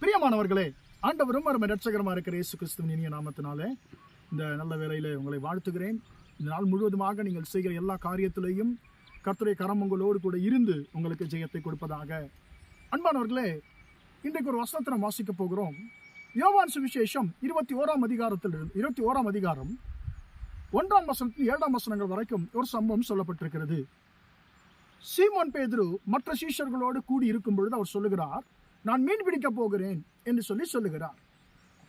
பிரியமானவர்களே, ஆண்டவரும் அருமை இரட்சகருமா இருக்கிற இயேசு கிறிஸ்துவின் இனிய நாமத்தினாலே இந்த நல்ல வேளையில உங்களை வாழ்த்துகிறேன். இந்த நாள் முழுவதுமாக நீங்கள் செய்கிற எல்லா காரியத்திலையும் கர்த்தருடைய கரம் உங்களோடு கூட இருந்து உங்களுக்கு ஜெயத்தை கொடுப்பதாக. அன்பானவர்களே, இன்றைக்கு ஒரு வசனத்தை நாம் வாசிக்க போகிறோம். யோவான் சுவிசேஷம் 21ஆம் அதிகாரம் 1ஆம் வசனத்தில் 7ஆம் வசனங்கள் வரைக்கும் ஒரு சம்பவம் சொல்லப்பட்டிருக்கிறது. சீமோன் பேதுரு மற்ற சீஷர்களோடு கூடி இருக்கும் பொழுது அவர் சொல்லுகிறார், நான் மீன் பிடிக்க போகிறேன் என்று சொல்லுகிறார்.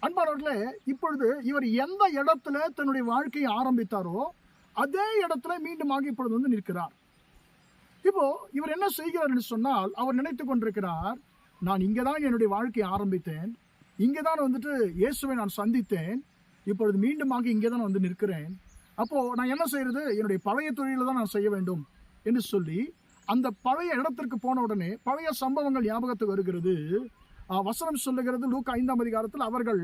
அன்பானவர்களே, இப்பொழுது இவர் எந்த இடத்துல தன்னுடைய வாழ்க்கையை ஆரம்பித்தாரோ அதே இடத்துல மீண்டுமாக இப்பொழுது நிற்கிறார். இப்போ இவர் என்ன செய்கிறார் என்று சொன்னால், அவர் நினைத்து கொண்டிருக்கிறார், நான் இங்கதான் என்னுடைய வாழ்க்கையை ஆரம்பித்தேன், இங்கதான் இயேசுவை நான் சந்தித்தேன், இப்பொழுது மீண்டுமாக இங்கேதான் நிற்கிறேன். அப்போ நான் என்ன செய்யறது, என்னுடைய பழைய தொழிலை தான் நான் செய்ய வேண்டும் என்று சொல்லி அந்த பழைய இடத்திற்கு போன உடனே பழைய சம்பவங்கள் ஞாபகத்துக்கு வருகிறது. வசனம் சொல்லுகிறது, லூக்கா 5ஆம் அதிகாரத்தில் அவர்கள்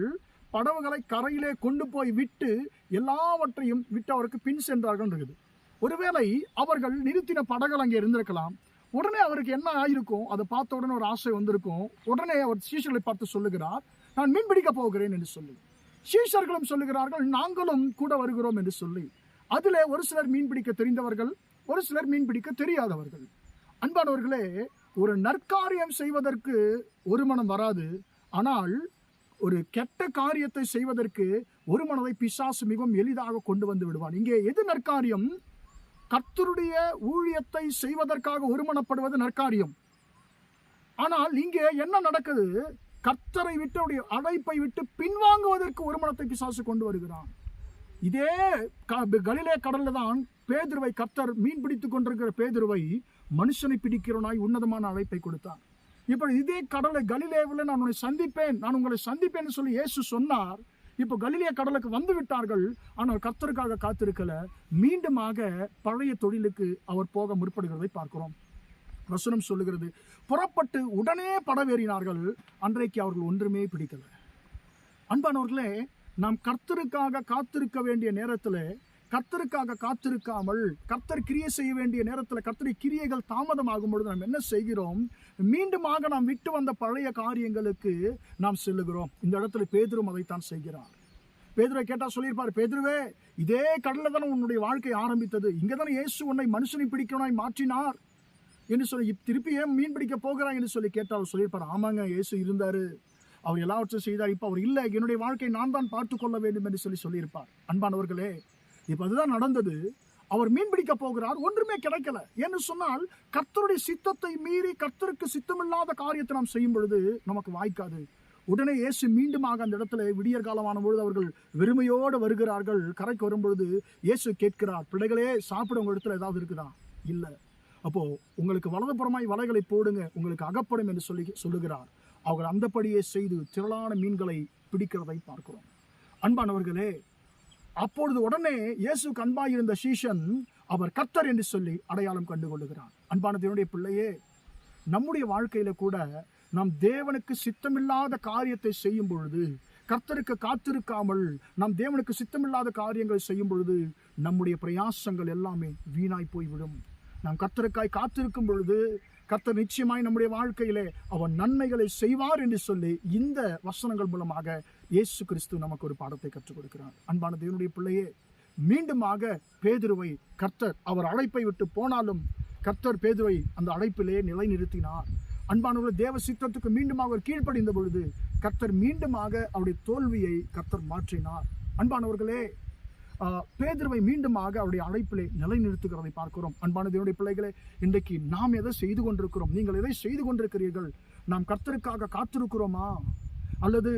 படவுகளை கரையிலே கொண்டு போய் விட்டு எல்லாவற்றையும் விட்டு அவருக்கு பின் சென்றார்கள் இருக்குது. ஒருவேளை அவர்கள் நிறுத்தின படகுகள் அங்கே இருந்திருக்கலாம். உடனே அவருக்கு என்ன ஆயிருக்கும், அதை பார்த்த உடனே ஒரு ஆசை வந்திருக்கும். உடனே அவர் சீஷர்களை பார்த்து சொல்லுகிறார், நான் மீன் பிடிக்க போகிறேன் என்று சொல்லி. சீஷர்களும் சொல்லுகிறார்கள், நாங்களும் கூட வருகிறோம் என்று சொல்லி. அதிலே ஒரு சிலர் மீன் பிடிக்க தெரிந்தவர்கள், ஒரு சிலர் மீன் பிடிக்க தெரியாதவர்கள். அன்பானவர்களே, ஒரு நற்காரியம் செய்வதற்கு ஒரு மனம் வராது, ஆனால் ஒரு கெட்ட காரியத்தை செய்வதற்கு ஒரு மனதை பிசாசு மிகவும் எளிதாக கொண்டு வந்து விடுவான். இங்கே எது நற்காரியம்? கர்த்தருடைய ஊழியத்தை செய்வதற்காக ஒருமனப்படுவது நற்காரியம். ஆனால் இங்கே என்ன நடக்குது, கர்த்தரை விட்டு அவருடைய அழைப்பை விட்டு பின்வாங்குவதற்கு ஒரு மனத்தை பிசாசு கொண்டு வருகிறான். இதே கலிலே கடல்ல தான் பேதுருவை கர்த்தர் மீன் பிடித்துக் கொண்டிருக்கிற பேதுருவை மனுஷனை பிடிக்கிறவனாய் உன்னதமான அழைப்பை கொடுத்தார். இப்ப இதே கடலை கலிலேவில் நான் உங்களை சந்திப்பேன் சொல்லி இயேசு சொன்னார். இப்போ கலிலே கடலுக்கு வந்து விட்டார்கள். ஆனால் கர்த்தருக்காக காத்திருக்கல, மீண்டுமாக பழைய தொழிலுக்கு அவர் போக முற்படுகிறதை பார்க்கிறோம். வசனம் சொல்லுகிறது, புறப்பட்டு உடனே படவேறினார்கள். அன்றைக்கு அவர்கள் ஒன்றுமே பிடிக்கல. அன்பானவர்களே, நாம் கர்த்தருக்காக காத்திருக்க வேண்டிய நேரத்தில் கர்த்தருக்காக காத்திருக்காமல் கர்த்தர் கிரியை செய்ய வேண்டிய நேரத்தில் கர்த்தருடைய கிரியைகள் தாமதமாகும் பொழுது நாம் என்ன செய்கிறோம், மீண்டுமாக நாம் விட்டு வந்த பழைய காரியங்களுக்கு நாம் செல்லுகிறோம். இந்த இடத்துல பேதுரும் அதைத்தான் செய்கிறார். பேதுருவை கேட்டா சொல்லியிருப்பார், பேதுருவே, இதே கடல்ல தானே உன்னுடைய வாழ்க்கை ஆரம்பித்தது, இங்கதானே இயேசு உன்னை மனுஷனை பிடிக்கவனாய் மாற்றினார் என்று சொல்லி திருப்பி ஏன் மீன் பிடிக்க போகிறான் என்று சொல்லி கேட்டால் அவர் சொல்லியிருப்பார், ஆமாங்க, இயேசு இருந்தாரு, அவர் எல்லாவற்றையும் செய்தார், இப்போ அவர் இல்லை, என்னுடைய வாழ்க்கையை நான் தான் பார்த்து கொள்ள வேண்டும் என்று சொல்லியிருப்பார். அன்பானவர்களே, இப்போ அதுதான் நடந்தது. அவர் மீன் பிடிக்க போகிறார், ஒன்றுமே கிடைக்கல. என்று சொன்னால் கர்த்தருடைய சித்தத்தை மீறி கர்த்தருக்கு சித்தமில்லாத காரியத்தை நாம் செய்யும் பொழுது நமக்கு வாய்க்காது. உடனே இயேசு மீண்டுமாக அந்த இடத்துல விடியற் காலமான பொழுது அவர்கள் வெறுமையோடு வருகிறார்கள். கரைக்கு வரும்பொழுது இயேசு கேட்கிறார், பிள்ளைகளே, சாப்பிட உங்க இடத்துல ஏதாவது இருக்குதா? இல்லை. அப்போ உங்களுக்கு வலதுபுறமாய் வலைகளை போடுங்க, உங்களுக்கு அகப்படும் என்று சொல்லுகிறார். அவர்கள் அந்தபடியே செய்து திரளான மீன்களை பிடிக்கிறதை பார்க்கிறோம். அன்பானவர்களே, அப்பொழுது உடனே இயேசுக்கு அன்பாயிருந்த சீஷன் அவர் கர்த்தர் என்று சொல்லி அடையாளம் கண்டு கொள்ளுகிறார். அன்பான தேவனுடைய பிள்ளையே, நம்முடைய வாழ்க்கையில கூட நாம் தேவனுக்கு சித்தமில்லாத காரியத்தை செய்யும் பொழுது, கர்த்தருக்கு காத்திருக்காமல் நாம் தேவனுக்கு சித்தமில்லாத காரியங்களை செய்யும் பொழுது நம்முடைய பிரயாசங்கள் எல்லாமே வீணாய் போய்விடும். நாம் கர்த்தருக்காய் காத்திருக்கும் பொழுது கர்த்தர் நிச்சயமாய் நம்முடைய வாழ்க்கையிலே அவர் நன்மைகளை செய்வார் என்று சொல்லி இந்த வசனங்கள் மூலமாக இயேசு கிறிஸ்து நமக்கு ஒரு பாடத்தை கற்றுக் கொடுக்கிறார். அன்பான தேவனுடைய பிள்ளையே, மீண்டுமாக பேதுருவை கர்த்தர் அவர் அழைப்பை விட்டு போனாலும் கர்த்தர் பேதுருவை அந்த அழைப்பிலே நிலைநிறுத்தினார். அன்பானவர்கள், தேவ சித்தத்துக்கு மீண்டுமாக அவர் கீழ்ப்படிந்த பொழுது கர்த்தர் மீண்டுமாக அவருடைய தோல்வியை கர்த்தர் மாற்றினார். அன்பானவர்களே, பேதுருவை மீண்டுமாக அவருடைய அழைப்பிலே நிலைநிறுத்துகிறதை பார்க்கிறோம். அன்பான தேவனுடைய பிள்ளைகளே, இன்றைக்கு நாம் எதை செய்து கொண்டிருக்கிறோம்? நீங்கள் எதை செய்து கொண்டிருக்கிறீர்கள்? நாம் கர்த்தருக்காக காத்திருக்கிறோமா, அல்லது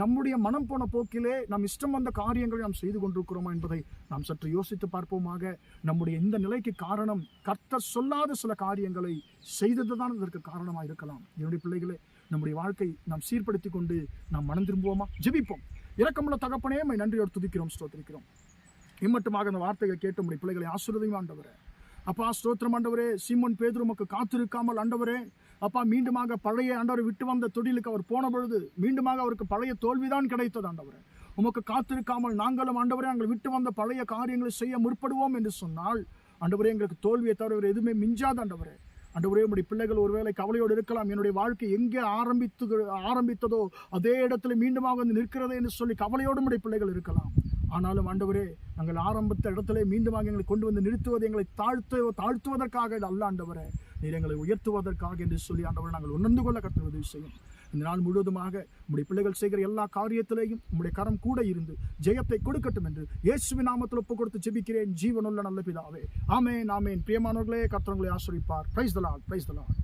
நம்முடைய மனம் போன போக்கிலே நாம் இஷ்டம் வந்த காரியங்களை நாம் செய்து கொண்டிருக்கிறோமா என்பதை நாம் சற்று யோசித்து பார்ப்போமாக. நம்முடைய இந்த நிலைக்கு காரணம் கர்த்தர் சொல்லாத சில காரியங்களை செய்ததுதான் இதற்கு காரணமாக இருக்கலாம். என்னுடைய பிள்ளைகளே, நம்முடைய வாழ்க்கை நாம் சீர்படுத்தி கொண்டு நாம் மனம் திரும்புவோமா? ஜெபிப்போம். இரக்கமுள்ள தகப்பனே, நன்றியோடு துதிக்கிறோம், ஸ்தோத்திரிக்கிறோம். இம்மட்டுமாக அந்த வார்த்தையை கேட்டு உடைய பிள்ளைகளை ஆசீர்வதியும் ஆண்டவரே. அப்பா, ஸ்தோத்திரம் ஆண்டவரே. சீமோன் பேதுரு உமக்கு காத்திருக்காமல் ஆண்டவரே, அப்பா, மீண்டுமாக பழைய ஆண்டவரை விட்டு வந்த தொழிலுக்கு அவர் போன பொழுது மீண்டுமாக அவருக்கு பழைய தோல்விதான் கிடைத்தது. ஆண்டவரே, உமக்கு காத்திருக்காமல் நாங்களும் ஆண்டவரே நாங்கள் விட்டு வந்த பழைய காரியங்களை செய்ய முற்படுவோம் என்று சொன்னால் ஆண்டவரே, எங்களுக்கு தோல்வியை தவிர எதுவுமே மிஞ்சாத ஆண்டவரே. ஆண்டவரே, உம்முடைய பிள்ளைகள் ஒருவேளை கவலையோடு இருக்கலாம். என்னுடைய வாழ்க்கை எங்கே ஆரம்பித்ததோ அதே இடத்துல மீண்டுமாக வந்து நிற்கிறதே என்று சொல்லி கவலையோடு உம்முடைய பிள்ளைகள் இருக்கலாம். ஆனாலும் ஆண்டவரே, நாங்கள் ஆரம்பித்த இடத்துல மீண்டுமாக எங்களை கொண்டு வந்து நிறுத்துவது எங்களை தாழ்த்துவதற்காக அல்ல ஆண்டவரே, நீர் எங்களை உயர்த்துவதற்காக என்று சொல்லி ஆண்டவரை நாங்கள் உணர்ந்து கொள்ள கர்த்தர் உதவி செய்யும். இந்த நாள் முழுவதுமாக உம்முடைய பிள்ளைகள் செய்கிற எல்லா காரியத்திலேயும் உம்முடைய கரம் கூட இருந்து ஜெயத்தை கொடுக்கட்டும் என்று இயேசுவின் நாமத்தில் ஒப்பு கொடுத்து ஜெபிக்கிறேன் ஜீவனுள்ள நல்ல பிதாவே. ஆமென், ஆமென். பிரியமானவர்களே, கர்த்தர் உங்களை ஆசீர்வதிப்பார். Praise the Lord, praise the Lord.